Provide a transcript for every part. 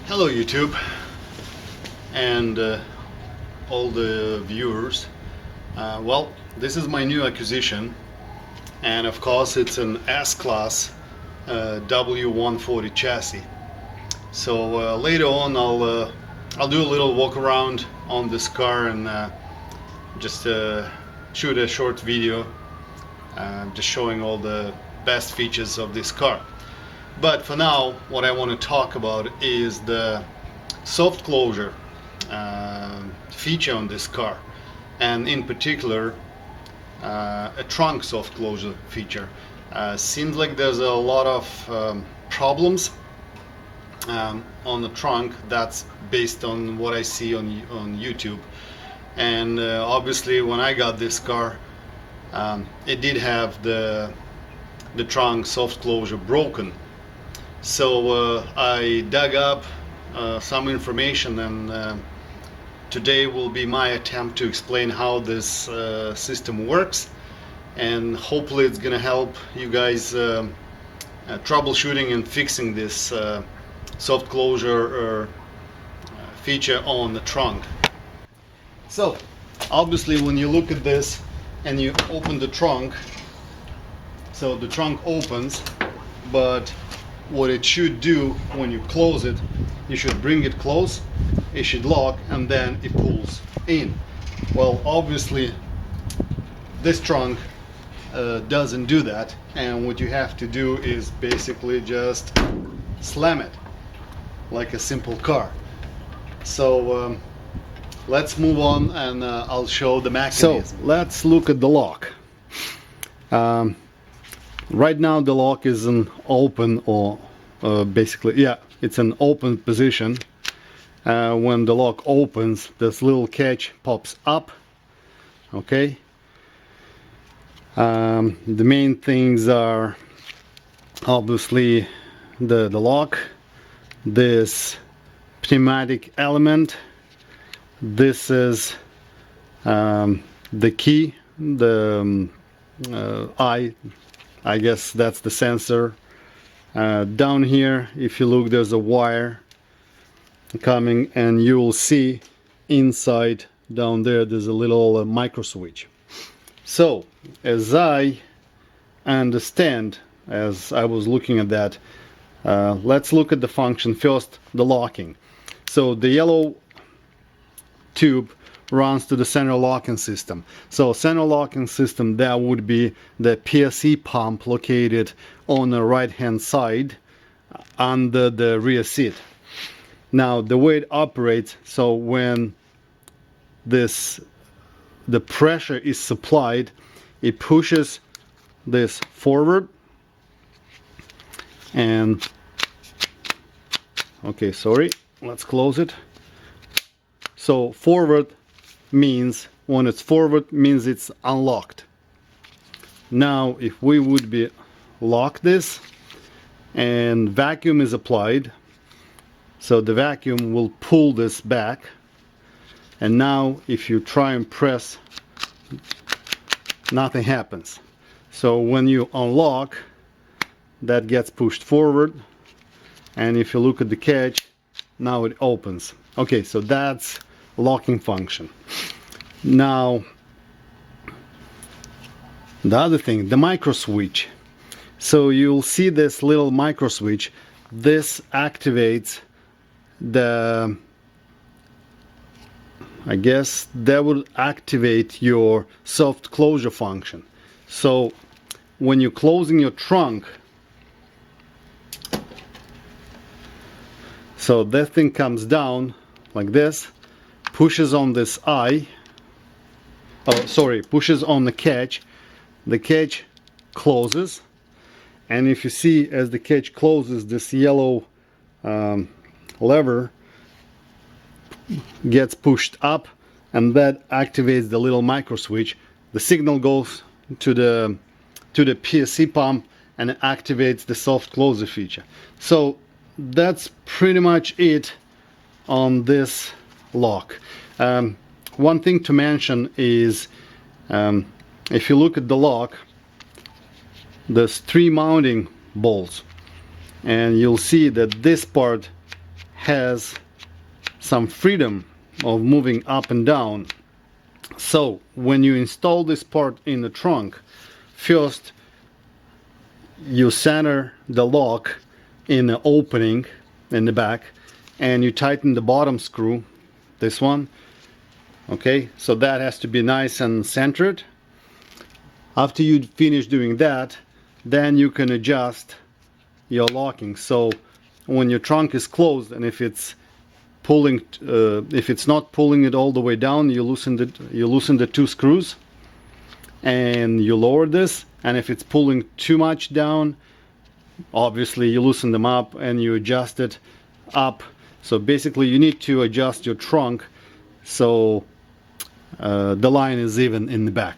Hello YouTube and all the viewers. Well, this is my new acquisition, and of course it's an S-Class W140 chassis. So later on I'll do a little walk around on this car and just shoot a short video just showing all the best features of this car. But for now, what I want to talk about is the soft closure feature on this car, and in particular a trunk soft closure feature. Seems like there's a lot of problems on the trunk. That's based on what I see on YouTube, and obviously when I got this car, it did have the trunk soft closure broken. So I dug up some information, and today will be my attempt to explain how this system works, and hopefully it's gonna help you guys troubleshooting and fixing this soft closure feature on the trunk. So obviously when you look at this and you open the trunk, so the trunk opens, but what it should do when you close it, you should bring it close, it should lock, and then it pulls in. Well, obviously this trunk doesn't do that, and what you have to do is basically just slam it like a simple car. So let's move on, and I'll show the mechanism. So let's look at the lock. Right now the lock is an open, or basically, yeah, it's an open position. When the lock opens, this little catch pops up. Okay. The main things are obviously the lock, this pneumatic element, this is the key, the I guess that's the sensor. Down here, if you look, there's a wire coming, and you will see inside down there there's a little micro switch. So as I understand, as I was looking at that, let's look at the function first. The locking. So the yellow tube runs to the center locking system. So center locking system, that would be the PSE pump located on the right hand side under the rear seat. Now the way it operates, so when the pressure is supplied, it pushes this forward, and okay, sorry, let's close it. So forward means, when it's forward, means it's unlocked. Now if we would be lock this and vacuum is applied, so the vacuum will pull this back, and now if you try and press, nothing happens. So when you unlock, that gets pushed forward, and if you look at the catch, now it opens. Okay, so that's locking function. Now the other thing, the micro switch. So you'll see this little micro switch. This activates the, I guess that would activate your soft closure function. So when you're closing your trunk, so that thing comes down like this, pushes on this eye, pushes on the catch closes, and if you see, as the catch closes, this yellow lever gets pushed up, and that activates the little micro switch. The signal goes to the PSE pump and activates the soft closure feature. So that's pretty much it on this lock. One thing to mention is, if you look at the lock, there's 3 mounting bolts, and you'll see that this part has some freedom of moving up and down. So when you install this part in the trunk, first you center the lock in the opening in the back, and you tighten the bottom screw, this one. Okay, so that has to be nice and centered. After you finish doing that, then you can adjust your locking. So when your trunk is closed, and if it's pulling, if it's not pulling it all the way down, you loosen the two screws and you lower this. And if it's pulling too much down, obviously you loosen them up and you adjust it up. So basically you need to adjust your trunk so the line is even in the back.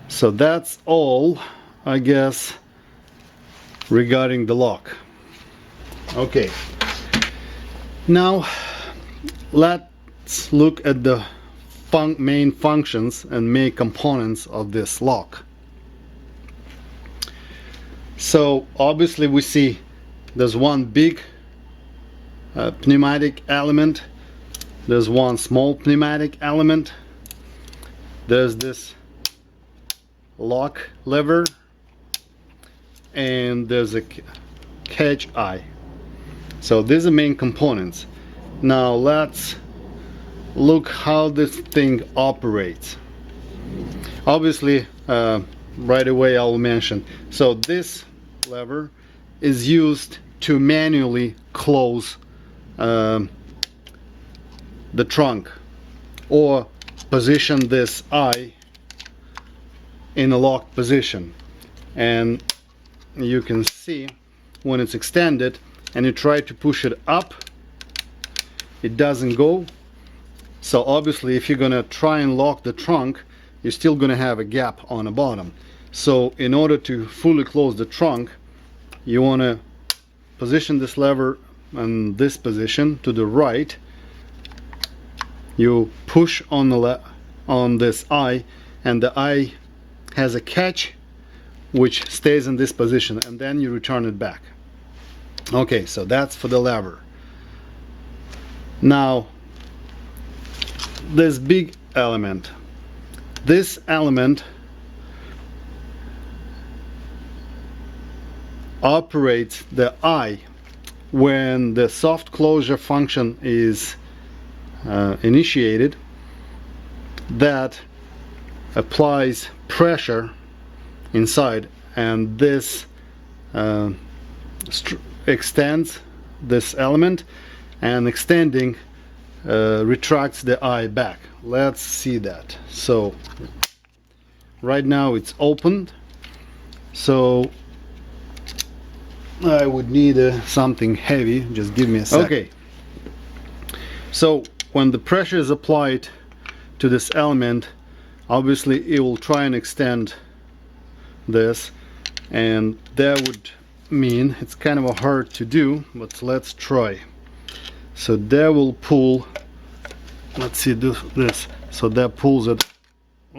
So that's all, I guess, regarding the lock. Okay, now let's look at the main functions and main components of this lock. So obviously we see there's one big pneumatic element, there's one small pneumatic element, there's this lock lever, and there's a catch eye. So these are main components. Now let's look how this thing operates. Obviously right away I'll mention, so this lever is used to manually close the trunk, or position this eye in a locked position. And you can see when it's extended and you try to push it up, it doesn't go. So obviously if you're gonna try and lock the trunk, you're still gonna have a gap on the bottom. So in order to fully close the trunk, you want to position this lever in this position to the right. You push on this eye, and the eye has a catch which stays in this position, and then you return it back. Okay, so that's for the lever. Now this big element, this element operates the eye when the soft closure function is initiated. That applies pressure inside, and this extends this element, and extending retracts the eye back. Let's see that. So right now it's opened, so I would need something heavy. Just give me a second. Okay, so when the pressure is applied to this element, obviously it will try and extend this, and that would mean it's kind of hard to do, but let's try. So that will pull, let's see, this, so that pulls it,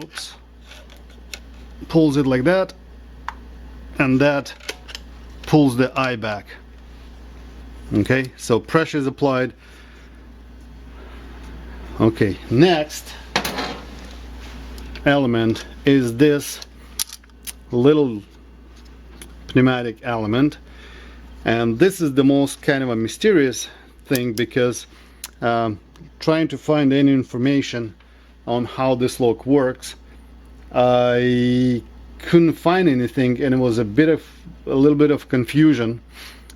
oops, pulls it like that, and that pulls the eye back. Okay, so pressure is applied. Okay, next element is this little pneumatic element, and this is the most kind of a mysterious thing, because trying to find any information on how this lock works, I couldn't find anything, and it was a little bit of confusion.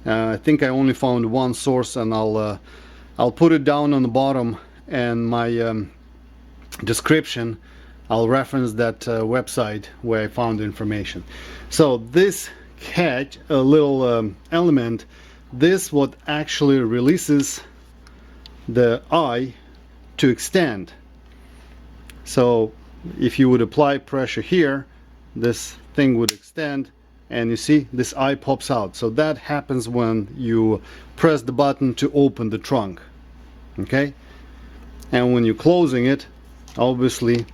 I think I only found one source, and I'll put it down on the bottom, and my description I'll reference that website where I found the information. So this catch, a little element, this what actually releases the eye to extend. So if you would apply pressure here, this thing would extend, and you see this eye pops out. So that happens when you press the button to open the trunk. Okay, and when you're closing it, obviously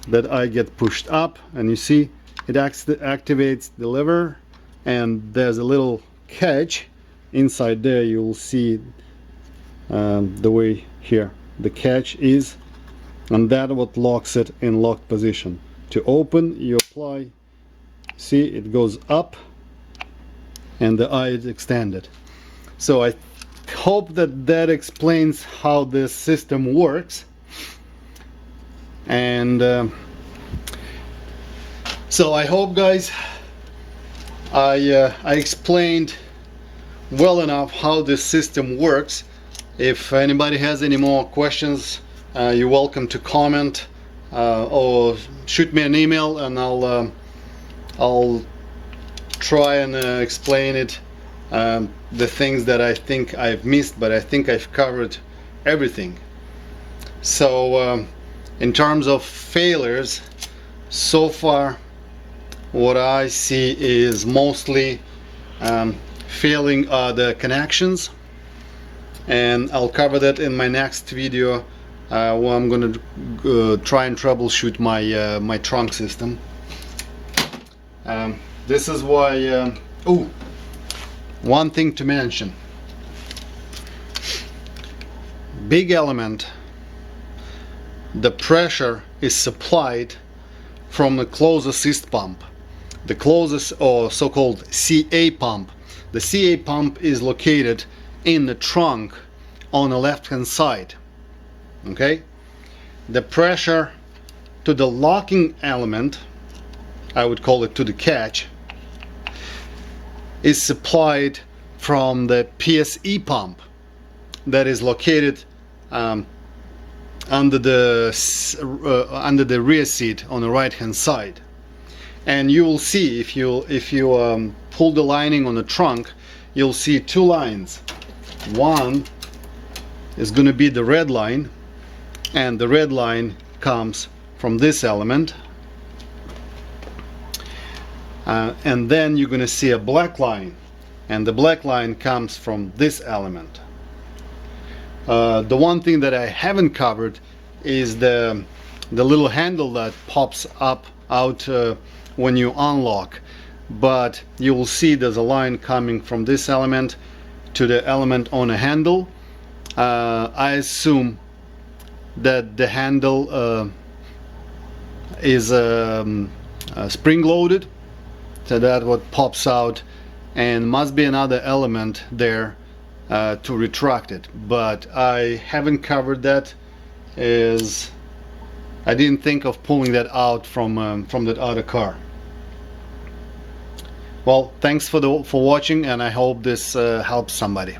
that eye gets pushed up, and you see it activates the lever, and there's a little catch inside there you'll see the way here the catch is, and that what locks it in locked position. To open, you apply, see, it goes up and the eye is extended. So I hope that that explains how this system works. And so I hope, guys, I explained well enough how this system works. If anybody has any more questions, you're welcome to comment or shoot me an email, and I'll try and explain it, the things that I think I've missed, but I think I've covered everything. So in terms of failures, so far what I see is mostly failing the connections, and I'll cover that in my next video where I'm going to try and troubleshoot my my trunk system. This is why oh, one thing to mention: big element, the pressure is supplied from the close assist pump, the closest, or so-called CA pump. The CA pump is located in the trunk on the left hand side. Okay, the pressure to the locking element, I would call it to the catch, is supplied from the PSE pump that is located under the rear seat on the right hand side. And you will see, if you pull the lining on the trunk, you'll see two lines. One is going to be the red line, and the red line comes from this element, and then you're going to see a black line, and the black line comes from this element. The one thing that I haven't covered is the little handle that pops up out when you unlock, but you will see there's a line coming from this element to the element on a handle. I assume that the handle is spring loaded, so that what pops out, and must be another element there to retract it, but I haven't covered that, as I didn't think of pulling that out from that other car. Well, thanks for watching, and I hope this helps somebody.